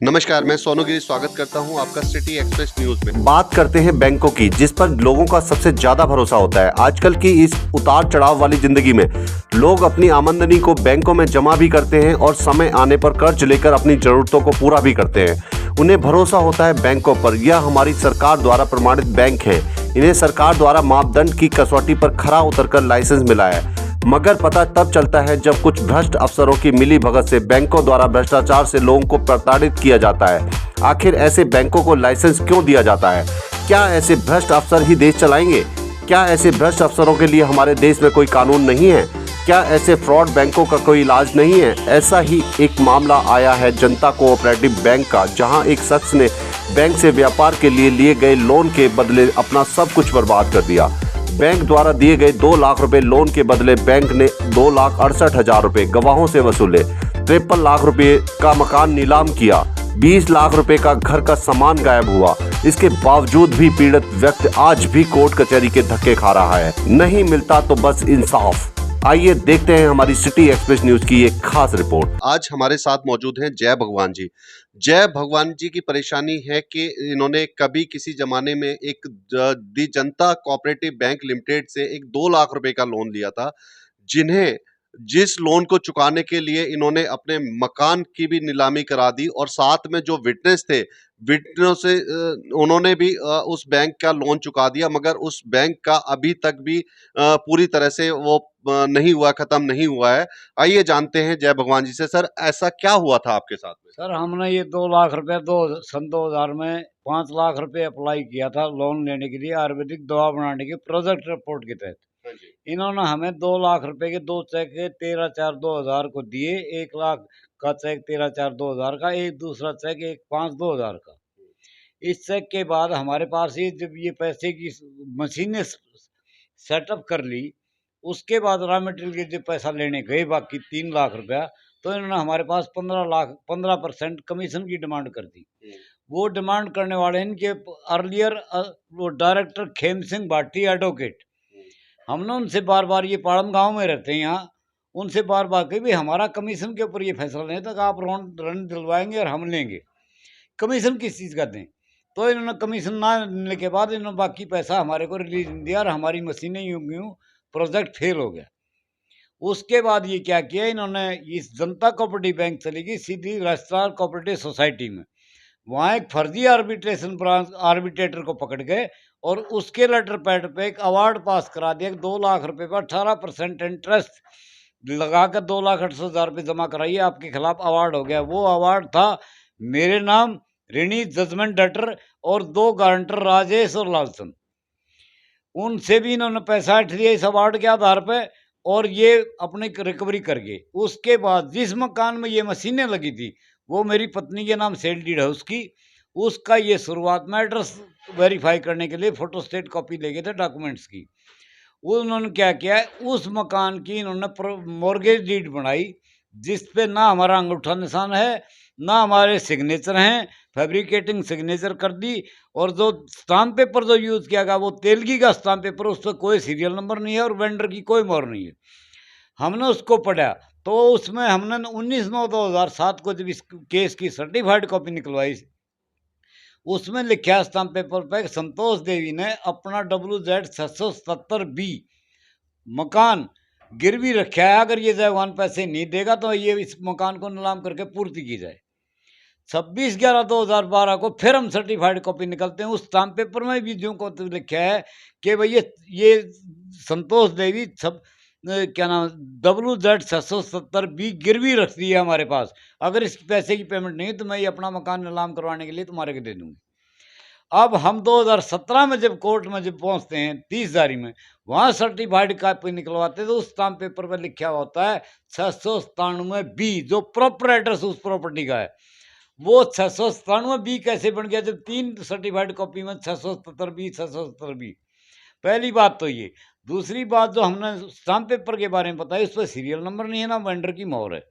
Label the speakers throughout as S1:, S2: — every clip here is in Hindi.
S1: नमस्कार, मैं सोनू गिरी स्वागत करता हूं आपका सिटी एक्सप्रेस न्यूज में।
S2: बात करते हैं बैंकों की, जिस पर लोगों का सबसे ज्यादा भरोसा होता है। आजकल की इस उतार चढ़ाव वाली जिंदगी में लोग अपनी आमदनी को बैंकों में जमा भी करते हैं और समय आने पर कर्ज लेकर अपनी जरूरतों को पूरा भी करते हैं। उन्हें भरोसा होता है बैंकों पर। यह हमारी सरकार द्वारा प्रमाणित बैंक हैं। इन्हें सरकार द्वारा मापदंड की कसौटी पर खरा उतरकर लाइसेंस मिला है। मगर पता तब चलता है जब कुछ भ्रष्ट अफसरों की मिली भगत से बैंकों द्वारा भ्रष्टाचार से लोगों को प्रताड़ित किया जाता है। आखिर ऐसे बैंकों को लाइसेंस क्यों दिया जाता है? क्या ऐसे भ्रष्ट अफसर ही देश चलाएंगे? क्या ऐसे भ्रष्ट अफसरों के लिए हमारे देश में कोई कानून नहीं है? क्या ऐसे फ्रॉड बैंकों का कोई इलाज नहीं है? ऐसा ही एक मामला आया है जनता कोऑपरेटिव बैंक का, जहां एक शख्स ने बैंक से व्यापार के लिए गए लोन के बदले अपना सब कुछ बर्बाद कर दिया। बैंक द्वारा दिए गए 2 लाख रुपए लोन के बदले बैंक ने 2,68,000 रुपए गवाहों से वसूले। 53 लाख रुपए का मकान नीलाम किया। 20 लाख रुपए का घर का सामान गायब हुआ। इसके बावजूद भी पीड़ित व्यक्ति आज भी कोर्ट कचहरी के धक्के खा रहा है। नहीं मिलता तो बस इंसाफ। आइए देखते हैं हमारी सिटी एक्सप्रेस न्यूज की एक खास रिपोर्ट।
S1: आज हमारे साथ मौजूद हैं जय भगवान जी। जय भगवान जी की परेशानी है कि इन्होंने कभी किसी जमाने में एक दी जनता कोऑपरेटिव बैंक लिमिटेड से एक 2 लाख रुपए का लोन लिया था, जिस लोन को चुकाने के लिए इन्होंने अपने मकान की भी नीलामी करा दी और साथ में जो विटनेस थे, विटनेस से उन्होंने भी उस बैंक का लोन चुका दिया। मगर उस बैंक का अभी तक भी पूरी तरह से वो नहीं हुआ, खत्म नहीं हुआ है। आइए जानते हैं जय भगवान जी से। सर, ऐसा क्या हुआ था आपके साथ में?
S3: सर, हमने ये 2 लाख रुपए सन 2000 में 5 लाख रुपए अप्लाई किया था लोन लेने के लिए आयुर्वेदिक दवा बनाने की प्रोजेक्ट रिपोर्ट के तहत।
S1: हाँ जी।
S3: इन्होंने हमें 2 लाख रुपए के 2 चेक 13/4/2000 को दिए। 1 लाख का चेक 13/4/2000 का, एक दूसरा चेक 1/5/2000 का। इस चेक के बाद हमारे पास ही जब ये पैसे की मशीनें सेटअप कर ली, उसके बाद रॉ मटेरियल के जब पैसा लेने गए बाकी 3 लाख रुपया, तो इन्होंने हमारे पास 15% कमीशन की डिमांड कर दी। वो डिमांड करने वाले इनके अर्लियर वो डायरेक्टर खेम सिंह भाटी एडवोकेट। हमने उनसे बार बार, ये पाड़म गांव में रहते हैं यहाँ, उनसे बार बार कही भाई हमारा कमीशन के ऊपर ये फैसला नहीं था कि आप रन दिलवाएंगे और हम लेंगे, कमीशन किस चीज़ का दें। तो इन्होंने कमीशन ना लेने के बाद इन्होंने बाकी पैसा हमारे को रिलीज नहीं दिया और हमारी मशीनें यूं प्रोजेक्ट फेल हो गया। उसके बाद ये क्या किया इन्होंने, इस जनता कोऑपरेटिव बैंक चली गई सीधी रजिस्ट्रार कोऑपरेटिव सोसाइटी में। वहाँ एक फर्जी आर्बिट्रेशन ब्रांच आर्बिट्रेटर को पकड़ गए और उसके लेटर पैड पे एक अवार्ड पास करा दिया कि 2 लाख रुपए पर 18% इंटरेस्ट लगाकर 2,80,000 रुपये जमा कराइए, आपके खिलाफ अवार्ड हो गया। वो अवार्ड था मेरे नाम, ऋणी जजमेंट डेटर और 2 गारंटर राजेश और लालचंद। उनसे भी इन्होंने पैसा हट लिया इस अवार्ड के आधार पे और ये अपनी रिकवरी कर गए। उसके बाद जिस मकान में ये मशीनें लगी थी वो मेरी पत्नी के नाम सेल डीड है उसकी, उसका ये शुरुआत में एड्रेस वेरीफाई करने के लिए फोटोस्टेट कॉपी ले गए थे डॉक्यूमेंट्स की। उन्होंने क्या किया है, उस मकान की इन्होंने मॉर्गेज डीड बनाई जिस पे ना हमारा अंगूठा निशान है ना हमारे सिग्नेचर हैं, फैब्रिकेटिंग सिग्नेचर कर दी। और जो स्टाम्प पेपर जो यूज़ किया गया वो तेलगी का स्टाम्प पेपर, उस पर कोई सीरियल नंबर नहीं है और वेंडर की कोई मोहर नहीं है। हमने उसको पढ़ा तो उसमें हमने 19/9/2007 को जब इस केस की सर्टिफाइड कॉपी निकलवाई, उसमें लिखा है स्टाम्प पेपर पर संतोष देवी ने अपना WZ 677B मकान गिरवी रखा है, अगर ये जयवान पैसे नहीं देगा तो ये इस मकान को नीलाम करके पूर्ति की जाए। 26/11/2012 को फिर हम सर्टिफाइड कॉपी निकलते हैं, उस स्टाम्प पेपर में भी जो को लिखा है कि भाई ये संतोष देवी सब क्या नाम WZ 677B गिरवी रख दी है हमारे पास, अगर इस पैसे की पेमेंट नहीं तो मैं ये अपना मकान नीलाम करवाने के लिए तुम्हारे को दे दूंगी। अब हम 2017 में जब कोर्ट में जब पहुंचते हैं 30 जारी में, वहां सर्टिफाइड कॉपी निकलवाते हैं तो उस स्टाम्प पेपर पर लिखा होता है 697B, जो प्रॉपर एड्रेस उस प्रॉपर्टी का है। वो 697B कैसे बन गया जब 3 सर्टिफाइड कॉपी में 677B। पहली बात तो ये। दूसरी बात जो हमने स्टाम्प पेपर के बारे में बताई, उस पर सीरियल नंबर नहीं है ना वेंडर की मोहर है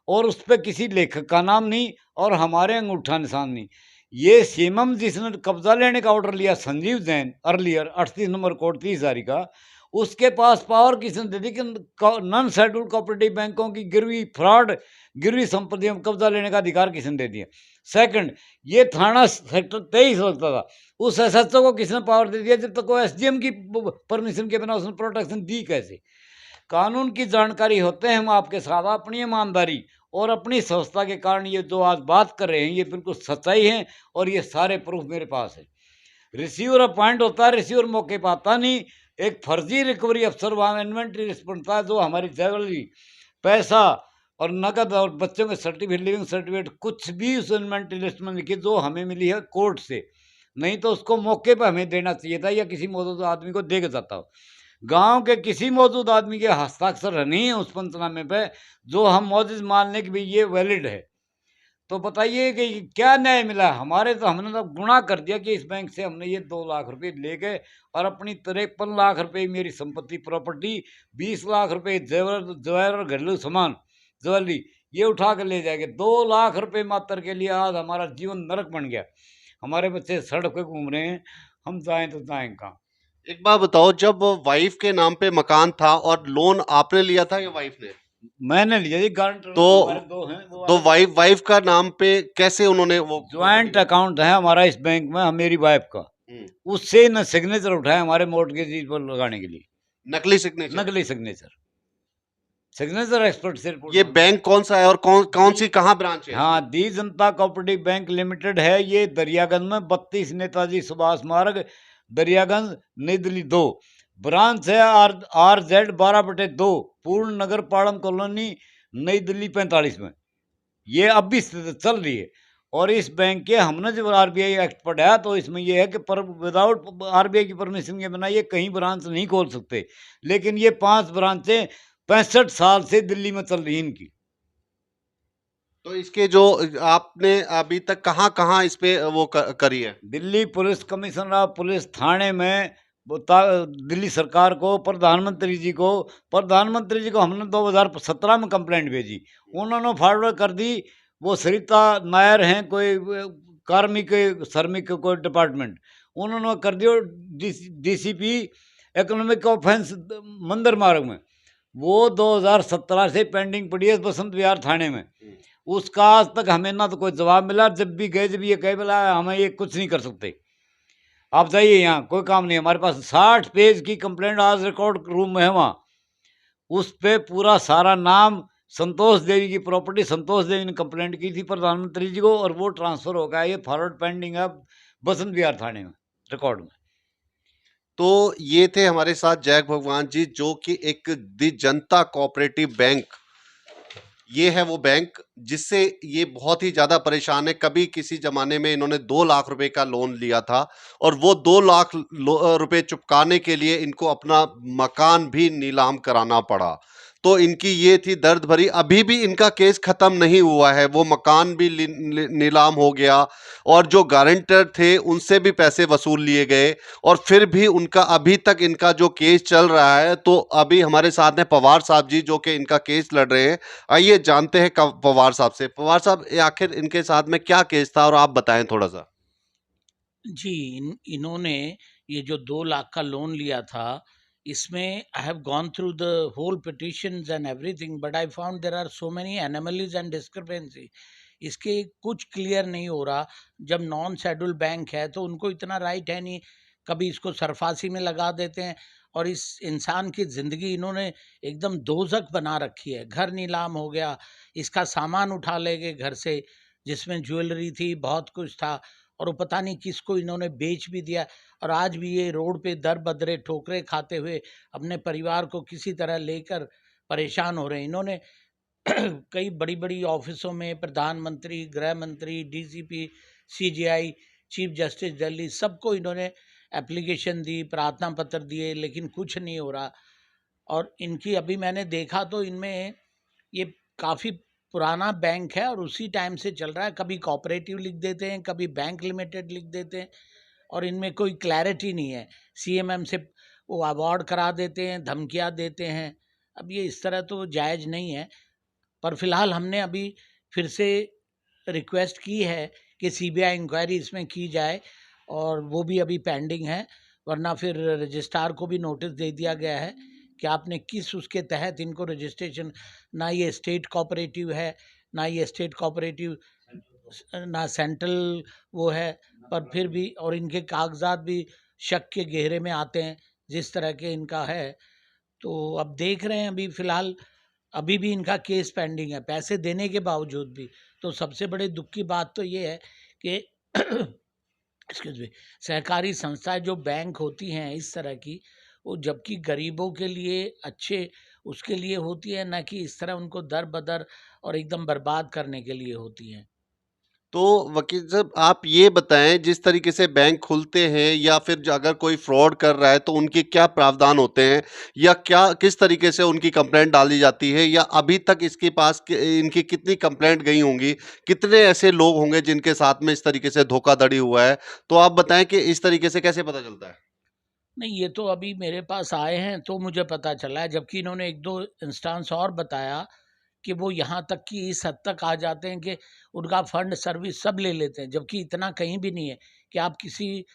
S3: और उस पर किसी लेखक का नाम नहीं और हमारे अंगूठा निशान नहीं। ये सीमम जिसने कब्जा लेने का ऑर्डर लिया, Sanjeev Jain, earlier 38 number court 30 जारी का, उसके पास पावर किसने दे दी कि नॉन शेड्यूल कोऑपरेटिव बैंकों की गिरवी फ्रॉड गिरवी संपत्तियों में कब्जा लेने का अधिकार किसने दे दिया। सेकंड, ये थाना सेक्टर 23 होता था, उस एसएचओ को किसने पावर दे दिया जब तक वो एसडीएम की परमिशन के बिना उसने प्रोटेक्शन दी कैसे। कानून की जानकारी होते हैं हम आपके साथ, अपनी ईमानदारी और अपनी संस्था के कारण ये जो आज बात कर रहे हैं ये बिल्कुल सच्चाई है और ये सारे प्रूफ मेरे पास है। रिसीवर अपॉइंट होता है, रिसीवर मौके पर आता नहीं, एक फर्जी रिकवरी अफसर वहाँ इन्वेंट्री लिस्ट बनता है जो हमारी ज्वेलरी, पैसा और नकद और बच्चों के सर्टिफिकेट, लिविंग सर्टिफिकेट कुछ भी उस इन्वेंट्री लिस्ट में लिखी जो हमें मिली है कोर्ट से, नहीं तो उसको मौके पर हमें देना चाहिए था या किसी मौजूद आदमी को दे के जाता हो। गांव के किसी मौजूद आदमी के हस्ताक्षर नहीं है उस पंचनामे पे जो हम मौजूद मान लें कि भाई ये वैलिड है। तो बताइए कि क्या न्याय मिला हमारे। तो हमने तो गुनाह कर दिया कि इस बैंक से हमने ये 2 लाख रुपए ले गए और अपनी 53 लाख रुपए मेरी संपत्ति प्रॉपर्टी, 20 लाख रुपए जवाहर घरेलू सामान ज्वेलरी ये उठा कर ले जाएंगे। 2 लाख रुपए मात्र के लिए आज हमारा जीवन नरक बन गया। हमारे बच्चे सड़क पे घूम रहे हैं, हम जाएं तो जाएं कहाँ।
S1: एक बात बताओ, जब वाइफ के नाम पे मकान था और लोन आपने लिया था या वाइफ ने?
S3: मैंने लिया जी, गारंटर
S1: तो
S3: हमारे 2 हैं।
S1: तो वाइफ का नाम पे कैसे उन्होंने वो
S3: ज्वाइंट अकाउंट है हमारा इस बैंक में, मेरी वाइफ का, उससे न सिग्नेचर उठाए हमारे मोर्टगेज पर लगाने के लिए।
S1: नकली सिग्नेचर?
S3: नकली सिग्नेचर, सिग्नेचर एक्सपर्ट से रिपोर्ट।
S1: ये बैंक कौन सा है और कौन सी कहाँ ब्रांच है?
S3: हाँ, दी जनता कोऑपरेटिव बैंक लिमिटेड है, ये दरियागंज में 32 नेताजी सुभाष मार्ग, दरियागंज, नई दिल्ली 2। ब्रांच है RZ 12/2, पूर्ण नगर पाड़म कॉलोनी, नई दिल्ली 45 में। ये अब भी चल रही है। और इस बैंक के हमने जब आरबीआई एक्ट पढ़ा तो इसमें यह है कि पर विदाउट आरबीआई की परमिशन के बिना ये कहीं ब्रांच नहीं खोल सकते। लेकिन ये 5 ब्रांचें 65 साल से दिल्ली में चल रही हैं इनकी।
S1: तो इसके जो आपने अभी तक कहाँ इस पे वो करी है?
S3: Delhi police commissioner of police थाने में दिल्ली सरकार को, प्रधानमंत्री जी को हमने 2017 में कंप्लेंट भेजी, उन्होंने फॉरवर्ड कर दी। वो सरिता नायर हैं, कोई कार्मिक श्रमिक कोई डिपार्टमेंट, उन्होंने कर दिया डीसीपी इकोनॉमिक ऑफेंस मंदिर मार्ग में। वो 2017 से पेंडिंग पड़ी है बसंत विहार थाने में। उसका आज तक हमें ना तो कोई जवाब मिला। जब भी गए जब ये कह बोला हमें ये कुछ नहीं कर सकते, आप जाइए, यहाँ कोई काम नहीं। हमारे पास 60 पेज की कंप्लेंट आज रिकॉर्ड रूम में है वहाँ, उस पे पूरा सारा नाम, संतोष देवी की प्रॉपर्टी, संतोष देवी ने कंप्लेंट की थी प्रधानमंत्री जी को और वो ट्रांसफर हो गया। ये फॉरवर्ड पेंडिंग है बसंत विहार थाने में रिकॉर्ड में।
S1: तो ये थे हमारे साथ जय भगवान जी, जो कि एक दी जनता कोऑपरेटिव बैंक, ये है वो बैंक जिससे ये बहुत ही ज्यादा परेशान है। कभी किसी जमाने में इन्होंने 2 लाख रुपए का लोन लिया था और वो 2 लाख रुपए चुकाने के लिए इनको अपना मकान भी नीलाम कराना पड़ा। तो इनकी ये थी दर्द भरी, अभी भी इनका केस खत्म नहीं हुआ है। वो मकान भी नीलाम हो गया और जो गारंटर थे उनसे भी पैसे वसूल लिए गए और फिर भी उनका अभी तक इनका जो केस चल रहा है। तो अभी हमारे साथ हैं पवार साहब जी, जो कि इनका केस लड़ रहे हैं। आइए जानते हैं पवार साहब से। पवार साहब, आखिर इनके साथ में क्या केस था और आप बताएं थोड़ा सा।
S4: जी, इन्होंने ये जो 2 लाख का लोन लिया था, इसमें I have gone through the whole petitions and everything, but I found there are so many anomalies and discrepancy. इसके कुछ क्लियर नहीं हो रहा। जब नॉन शेड्यूल बैंक है तो उनको इतना राइट है नहीं, कभी इसको सरफासी में लगा देते हैं और इस इंसान की ज़िंदगी इन्होंने एकदम दोज़ख बना रखी है। घर नीलाम हो गया, इसका सामान उठा ले गए घर से, जिसमें ज्वेलरी थी, बहुत कुछ था, और वो पता नहीं किसको इन्होंने बेच भी दिया। और आज भी ये रोड पे दर बदरे ठोकरे खाते हुए अपने परिवार को किसी तरह लेकर परेशान हो रहे हैं। इन्होंने कई बड़ी बड़ी ऑफिसों में प्रधानमंत्री, गृह मंत्री, DCP, CGI, chief justice Delhi, सबको इन्होंने एप्लीकेशन दी, प्रार्थना पत्र दिए, लेकिन कुछ नहीं हो रहा। और इनकी अभी मैंने देखा तो इनमें ये काफ़ी पुराना बैंक है और उसी टाइम से चल रहा है। कभी कोऑपरेटिव लिख देते हैं, कभी बैंक लिमिटेड लिख देते हैं और इनमें कोई क्लैरिटी नहीं है। सीएमएम से वो अवार्ड करा देते हैं, धमकियां देते हैं। अब ये इस तरह तो जायज़ नहीं है। पर फिलहाल हमने अभी फिर से रिक्वेस्ट की है कि सीबीआई इंक्वायरी इसमें की जाए और वो भी अभी पेंडिंग है। वरना फिर रजिस्ट्रार को भी नोटिस दे दिया गया है कि आपने किस उसके तहत इनको रजिस्ट्रेशन, ना ये स्टेट कोऑपरेटिव है, ना ये स्टेट कोऑपरेटिव, ना सेंट्रल वो है, पर फिर भी, और इनके कागजात भी शक के घेरे में आते हैं जिस तरह के इनका है। तो अब देख रहे हैं, अभी फ़िलहाल अभी भी इनका केस पेंडिंग है, पैसे देने के बावजूद भी। तो सबसे बड़े दुख की बात तो ये है कि एक्सक्यूज़ मी, सहकारी संस्थाएँ जो बैंक होती हैं इस तरह की, वो जबकि गरीबों के लिए अच्छे उसके लिए होती है, ना कि इस तरह उनको दर-बदर और एकदम बर्बाद करने के लिए होती हैं।
S1: तो वकील साहब आप ये बताएं, जिस तरीके से बैंक खुलते हैं या फिर अगर कोई फ्रॉड कर रहा है तो उनके क्या प्रावधान होते हैं, या क्या किस तरीके से उनकी कंप्लेंट डाली जाती है, या अभी तक इसके पास इनकी कितनी कंप्लेंट गई होंगी, कितने ऐसे लोग होंगे जिनके साथ में इस तरीके से धोखाधड़ी हुआ है? तो आप बताएं कि इस तरीके से कैसे पता चलता है?
S4: नहीं, ये तो अभी मेरे पास आए हैं तो मुझे पता चला है, जबकि इन्होंने 1-2 इंस्टांस और बताया कि वो यहाँ तक कि इस हद तक आ जाते हैं कि उनका फंड सर्विस सब ले लेते हैं, जबकि इतना कहीं भी नहीं है कि आप किसी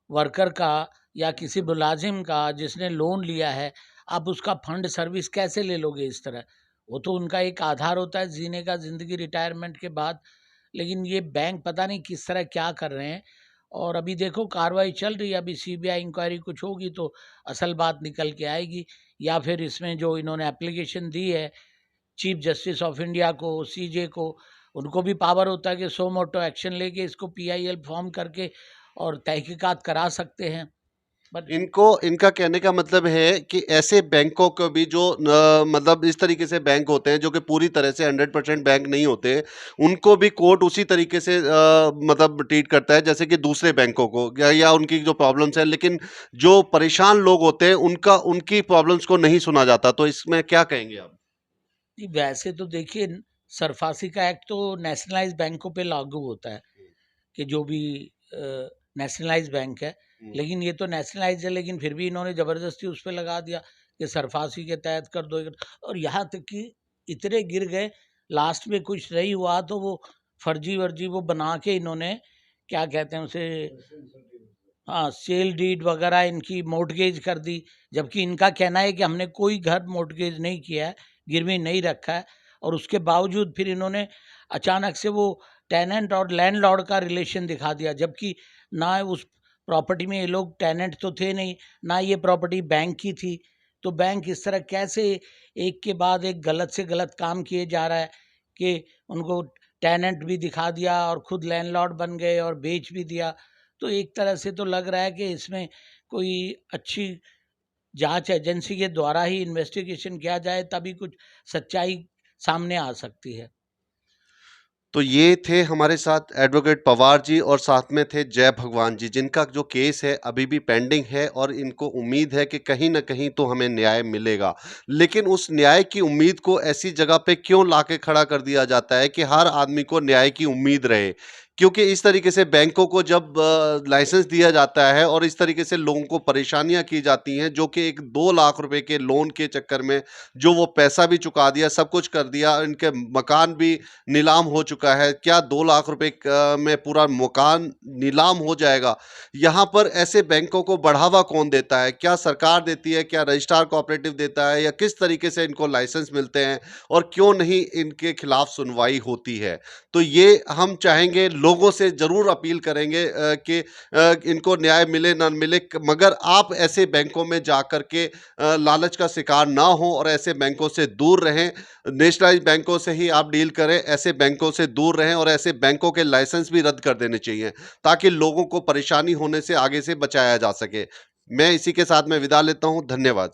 S4: वर्कर का या किसी मुलाजिम का जिसने लोन लिया है, आप उसका फंड सर्विस कैसे ले लोगे इस तरह? वो तो उनका एक आधार होता है जीने का, ज़िंदगी रिटायरमेंट के बाद। लेकिन ये बैंक पता नहीं किस तरह क्या कर रहे हैं। और अभी देखो कार्रवाई चल रही है, अभी सीबीआई इंक्वायरी कुछ होगी तो असल बात निकल के आएगी, या फिर इसमें जो इन्होंने एप्लीकेशन दी है चीफ जस्टिस ऑफ इंडिया को, सीजे को, उनको भी पावर होता है कि सो मोटो एक्शन लेके इसको पीआईएल फॉर्म करके और तहकीकात करा सकते हैं। बट
S1: इनको इनका कहने का मतलब है कि ऐसे बैंकों को भी जो मतलब इस तरीके से बैंक होते हैं जो कि पूरी तरह से 100% बैंक नहीं होते, उनको भी कोर्ट उसी तरीके से मतलब ट्रीट करता है जैसे कि दूसरे बैंकों को, या उनकी जो प्रॉब्लम्स है, लेकिन जो परेशान लोग होते हैं उनका उनकी प्रॉब्लम्स को नहीं सुना जाता। तो इसमें क्या कहेंगे आप?
S4: जी, वैसे तो देखिए, सरफासी का एक्ट तो नेशनलाइज्ड बैंकों पे लागू होता है कि जो भी नेशनलाइज्ड बैंक है, लेकिन ये तो नेशनलाइज्ड है, लेकिन फिर भी इन्होंने ज़बरदस्ती उस पे लगा दिया कि सरफासी के तहत कर दो, और यहाँ तक कि इतने गिर गए, लास्ट में कुछ नहीं हुआ तो वो फर्जी-वर्जी वो बना के इन्होंने, क्या कहते हैं उसे, हाँ, सेल डीड वगैरह इनकी मॉर्टगेज कर दी, जबकि इनका कहना है कि हमने कोई घर मॉर्टगेज नहीं किया है, गिरवी नहीं रखा है, और उसके बावजूद फिर इन्होंने अचानक से वो टेनेंट और लैंडलॉर्ड का रिलेशन दिखा दिया, जबकि ना उस प्रॉपर्टी में ये लोग टेनेंट तो थे नहीं, ना ये प्रॉपर्टी बैंक की थी। तो बैंक इस तरह कैसे एक के बाद एक गलत से गलत काम किए जा रहा है कि उनको टेनेंट भी दिखा दिया और खुद लैंडलॉर्ड बन गए और बेच भी दिया। तो एक तरह से तो लग रहा है कि इसमें कोई अच्छी जांच एजेंसी के द्वारा ही इन्वेस्टिगेशन किया जाए, तभी कुछ सच्चाई सामने आ सकती है।
S1: तो ये थे हमारे साथ एडवोकेट पवार जी, और साथ में थे जय भगवान जी, जिनका जो केस है अभी भी पेंडिंग है, और इनको उम्मीद है कि कहीं न कहीं तो हमें न्याय मिलेगा। लेकिन उस न्याय की उम्मीद को ऐसी जगह पे क्यों लाके खड़ा कर दिया जाता है कि हर आदमी को न्याय की उम्मीद रहे? क्योंकि इस तरीके से बैंकों को जब लाइसेंस दिया जाता है और इस तरीके से लोगों को परेशानियाँ की जाती हैं, जो कि एक 2 लाख रुपए के लोन के चक्कर में जो वो पैसा भी चुका दिया, सब कुछ कर दिया, इनके मकान भी नीलाम हो चुका है। क्या 2 लाख रुपए में पूरा मकान नीलाम हो जाएगा? यहाँ पर ऐसे बैंकों को बढ़ावा कौन देता है? क्या सरकार देती है? क्या रजिस्ट्रार कोऑपरेटिव देता है? या किस तरीके से इनको लाइसेंस मिलते हैं? और क्यों नहीं इनके खिलाफ सुनवाई होती है? तो ये हम चाहेंगे, लोगों से ज़रूर अपील करेंगे कि इनको न्याय मिले ना मिले, मगर आप ऐसे बैंकों में जाकर के लालच का शिकार ना हो और ऐसे बैंकों से दूर रहें। नेशनलाइज्ड बैंकों से ही आप डील करें, ऐसे बैंकों से दूर रहें, और ऐसे बैंकों के लाइसेंस भी रद्द कर देने चाहिए ताकि लोगों को परेशानी होने से आगे से बचाया जा सके। मैं इसी के साथ में विदा लेता हूं। धन्यवाद।